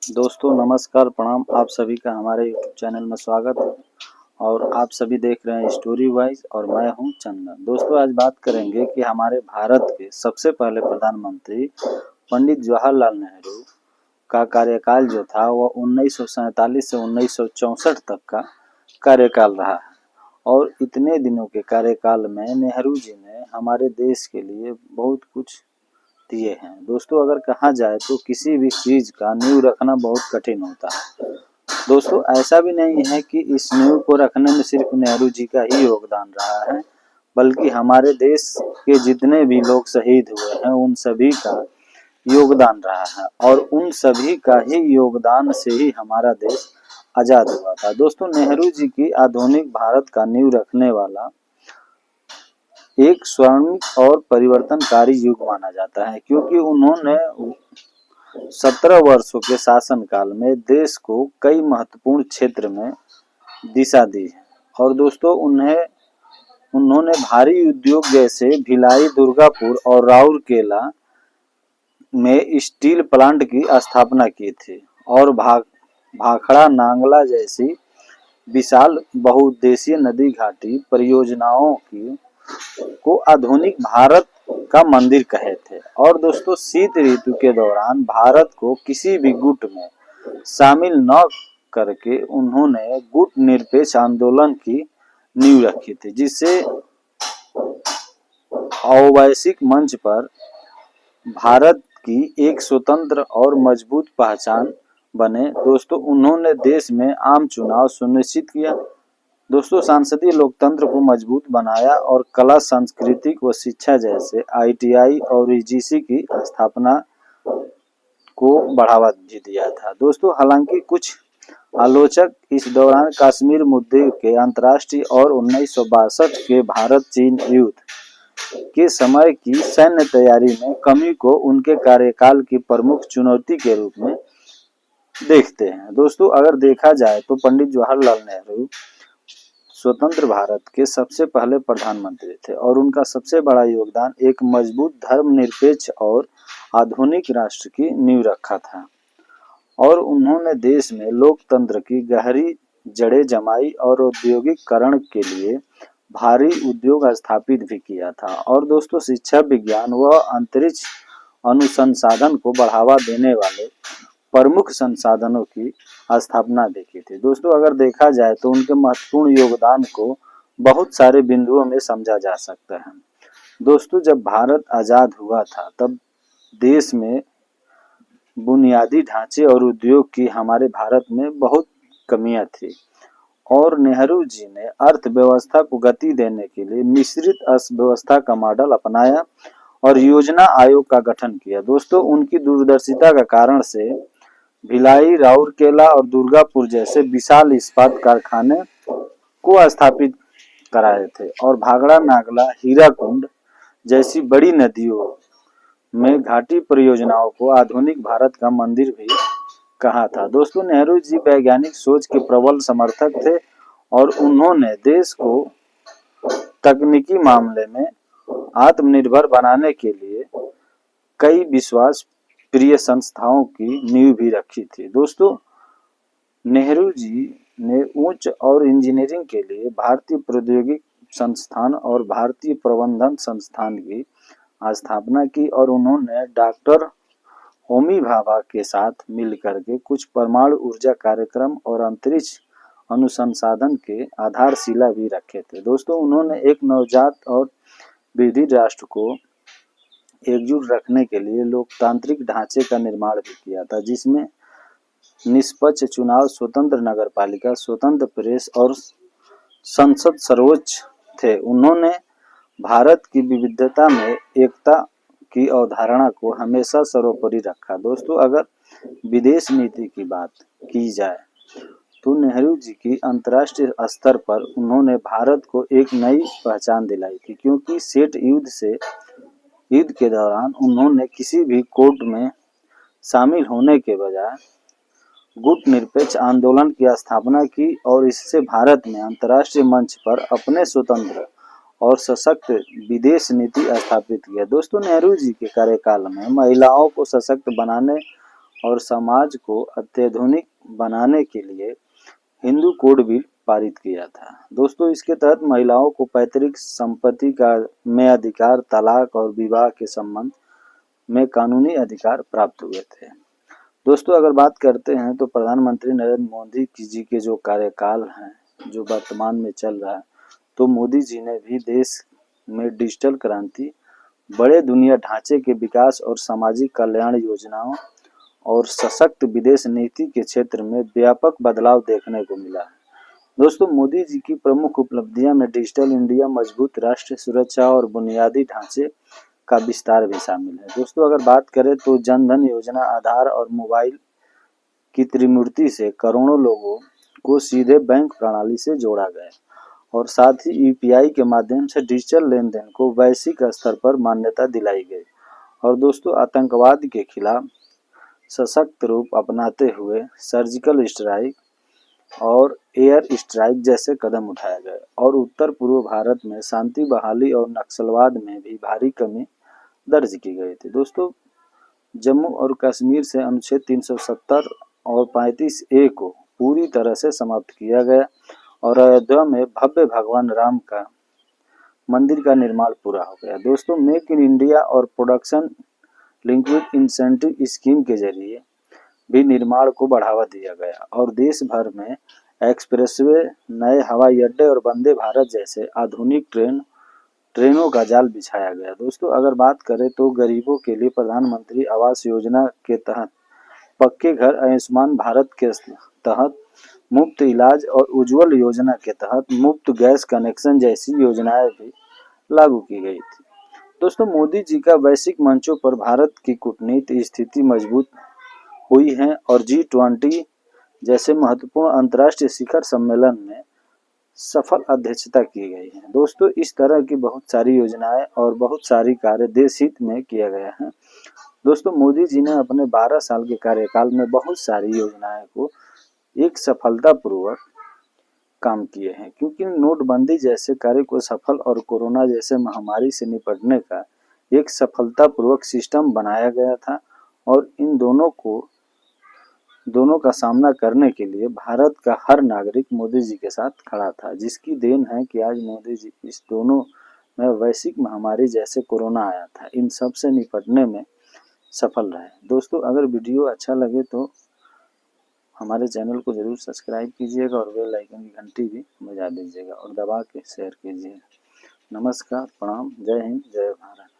दोस्तों नमस्कार प्रणाम। आप सभी का हमारे यूट्यूब चैनल में स्वागत है और आप सभी देख रहे हैं स्टोरी वाइज और मैं हूं चंदन। दोस्तों आज बात करेंगे कि हमारे भारत के सबसे पहले प्रधानमंत्री पंडित जवाहरलाल नेहरू का कार्यकाल जो था वह 1947 से 1964 तक का कार्यकाल रहा है। और इतने दिनों के कार्यकाल में नेहरू जी ने हमारे देश के लिए बहुत कुछ दिए हैं। दोस्तों अगर कहा जाए तो किसी भी चीज का नींव रखना बहुत कठिन होता है। दोस्तों ऐसा भी नहीं है कि इस नींव को रखने में सिर्फ नेहरू जी का ही योगदान रहा है, बल्कि हमारे देश के जितने भी लोग शहीद हुए हैं उन सभी का योगदान रहा है और उन सभी का ही योगदान से ही हमारा देश आजाद हुआ था। दोस्तों नेहरू जी की आधुनिक भारत का नींव रखने वाला एक स्वर्णिम और परिवर्तनकारी युग माना जाता है, क्योंकि उन्होंने 17 वर्षों के शासनकाल में देश को कई महत्वपूर्ण क्षेत्र में दिशा दी है। और दोस्तों उन्होंने भारी उद्योग जैसे भिलाई, दुर्गापुर और राउरकेला में स्टील प्लांट की स्थापना की थी और भाखड़ा नांगला जैसी विशाल बहुउद्देशीय नदी घाटी परियोजनाओं को आधुनिक भारत का मंदिर कहे थे। और दोस्तों शीत ऋतु के दौरान भारत को किसी भी गुट में शामिल न करके उन्होंने गुट निरपेक्ष आंदोलन की नींव रखी थी, जिससे वैश्विक मंच पर भारत की एक स्वतंत्र और मजबूत पहचान बने। दोस्तों उन्होंने देश में आम चुनाव सुनिश्चित किया। दोस्तों सांसदीय लोकतंत्र को मजबूत बनाया और कला, सांस्कृतिक व शिक्षा जैसे आईटीआई और ईजीसी की स्थापना को बढ़ावा भी दिया था। दोस्तों हालांकि कुछ आलोचक इस दौरान कश्मीर मुद्दे के अंतर्राष्ट्रीय और 1962 के भारत चीन युद्ध के समय की सैन्य तैयारी में कमी को उनके कार्यकाल की प्रमुख चुनौती के रूप में देखते हैं। दोस्तों अगर देखा जाए तो पंडित जवाहरलाल नेहरू स्वतंत्र भारत के सबसे पहले प्रधानमंत्री थे और उनका सबसे बड़ा योगदान एक मजबूत धर्मनिरपेक्ष और आधुनिक राष्ट्र की नींव रखा था। और उन्होंने देश में लोकतंत्र की गहरी जड़ें जमाई और औद्योगिकरण के लिए भारी उद्योग स्थापित भी किया था। और दोस्तों शिक्षा, विज्ञान व अंतरिक्ष अनुसंधान को बढ़ावा देने वाले प्रमुख संसाधनों की स्थापना भी की थी। दोस्तों अगर देखा जाए तो उनके महत्वपूर्ण योगदान को बहुत सारे बिंदुओं में समझा जा सकता है। दोस्तों जब भारत आजाद हुआ था तब देश में बुनियादी ढांचे और उद्योग की हमारे भारत में बहुत कमियां थी और नेहरू जी ने अर्थव्यवस्था को गति देने के लिए मिश्रित अर्थव्यवस्था का मॉडल अपनाया और योजना आयोग का गठन किया। दोस्तों उनकी दूरदर्शिता का कारण से भिलाई, राउरकेला और दुर्गापुर जैसे विशाल इस्पात कारखाने को स्थापित कराए थे और भाखड़ा नागला, हीराकुंड जैसी बड़ी नदियों में घाटी परियोजनाओं को आधुनिक भारत का मंदिर भी कहा था। दोस्तों नेहरू जी वैज्ञानिक सोच के प्रबल समर्थक थे और उन्होंने देश को तकनीकी मामले में आत्मनिर्भर बनाने के लिए कई विश्वास प्रिय संस्थाओं की नींव भी रखी थी। दोस्तों नेहरू जी ने उच्च और इंजीनियरिंग के लिए भारतीय प्रौद्योगिकी संस्थान और भारतीय प्रबंधन संस्थान की स्थापना की और उन्होंने डॉक्टर होमी भाभा के साथ मिलकर के कुछ परमाणु ऊर्जा कार्यक्रम और अंतरिक्ष अनुसंधान के आधारशिला भी रखे थे। दोस्तों उन्होंने एक नवजात और विविध राष्ट्र को एकजुट रखने के लिए लोकतांत्रिक ढांचे का निर्माण भी किया था, जिसमें निष्पक्ष चुनाव, स्वतंत्र नगरपालिका, स्वतंत्र प्रेस और संसद सर्वोच्च थे। उन्होंने भारत की विविधता में एकता की अवधारणा को हमेशा सर्वोपरि रखा। दोस्तों अगर विदेश नीति की बात की जाए तो नेहरू जी की अंतर्राष्ट्रीय स्तर पर उन्होंने भारत को एक नई पहचान दिलाई थी, क्योंकि सेठ युद्ध के दौरान उन्होंने किसी भी कोर्ट में शामिल होने के बजाय गुट निरपेक्ष आंदोलन की स्थापना की और इससे भारत में अंतर्राष्ट्रीय मंच पर अपने स्वतंत्र और सशक्त विदेश नीति स्थापित किया। दोस्तों नेहरू जी के कार्यकाल में महिलाओं को सशक्त बनाने और समाज को अत्याधुनिक बनाने के लिए हिंदू कोड बिल पारित किया था। दोस्तों, इसके तहत महिलाओं को पैतृक संपत्ति का में अधिकार, तलाक और विवाह के संबंध में कानूनी अधिकार प्राप्त हुए थे। दोस्तों, अगर बात करते हैं तो प्रधानमंत्री नरेंद्र मोदी जी के जो कार्यकाल हैं, जो वर्तमान में चल रहा है, तो मोदी जी ने भी देश में डिजिटल क्रांति, बड़े दुनिया ढांचे के विकास और सामाजिक कल्याण योजनाओं और सशक्त विदेश नीति के क्षेत्र में व्यापक बदलाव देखने को मिला है। दोस्तों, मोदी जी की प्रमुख उपलब्धियां में डिजिटल इंडिया, मजबूत राष्ट्रीय सुरक्षा और बुनियादी ढांचे का विस्तार भी शामिल है। दोस्तों, अगर बात करें तो जन धन योजना, आधार और मोबाइल की त्रिमूर्ति से करोड़ों लोगों को सीधे बैंक प्रणाली से जोड़ा गया और साथ ही यूपीआई के माध्यम से डिजिटल लेन देन को वैश्विक स्तर पर मान्यता दिलाई गई। और दोस्तों, आतंकवाद के खिलाफ सशक्त रूप अपनाते हुए सर्जिकल स्ट्राइक और एयर स्ट्राइक जैसे कदम उठाए गए और उत्तर पूर्व भारत में शांति बहाली और नक्सलवाद में भी भारी कमी दर्ज की गई थी। दोस्तों, जम्मू और कश्मीर से अनुच्छेद 370 और 35A को पूरी तरह से समाप्त किया गया और अयोध्या में भव्य भगवान राम का मंदिर का निर्माण पूरा हो गया। दोस्तों, मेक इन इंडिया और प्रोडक्शन लिंक्ड इंसेंटिव स्कीम के जरिए भी निर्माण को बढ़ावा दिया गया और देश भर में एक्सप्रेसवे, नए हवाई अड्डे और वंदे भारत जैसे आधुनिक ट्रेनों का जाल बिछाया गया। दोस्तों, अगर बात करें तो गरीबों के लिए प्रधानमंत्री आवास योजना के तहत पक्के घर, आयुष्मान भारत के तहत मुफ्त इलाज और उज्ज्वल योजना के तहत मुफ्त गैस कनेक्शन जैसी योजनाएं भी लागू की गई थी। दोस्तों, मोदी जी का वैश्विक मंचों पर भारत की कूटनीति स्थिति मजबूत हुई है और G20 जैसे महत्वपूर्ण अंतर्राष्ट्रीय शिखर सम्मेलन में सफल अध्यक्षता की गई है। दोस्तों, इस तरह की बहुत सारी योजनाएं और बहुत सारी कार्य देश हित में किया गया है। दोस्तों, मोदी जी ने अपने 12 साल के कार्यकाल में बहुत सारी योजनाएं को एक सफलतापूर्वक काम किए हैं, क्योंकि नोटबंदी जैसे कार्य को सफल और कोरोना जैसे महामारी से निपटने का एक सफलतापूर्वक सिस्टम बनाया गया था और इन दोनों का सामना करने के लिए भारत का हर नागरिक मोदी जी के साथ खड़ा था, जिसकी देन है कि आज मोदी जी इस दोनों में वैश्विक महामारी जैसे कोरोना आया था, इन सब से निपटने में सफल रहे। दोस्तों, अगर वीडियो अच्छा लगे तो हमारे चैनल को जरूर सब्सक्राइब कीजिएगा और बेल आइकन की घंटी भी बजा दीजिएगा और दबा के शेयर कीजिएगा। नमस्कार, प्रणाम, जय हिंद, जय भारत।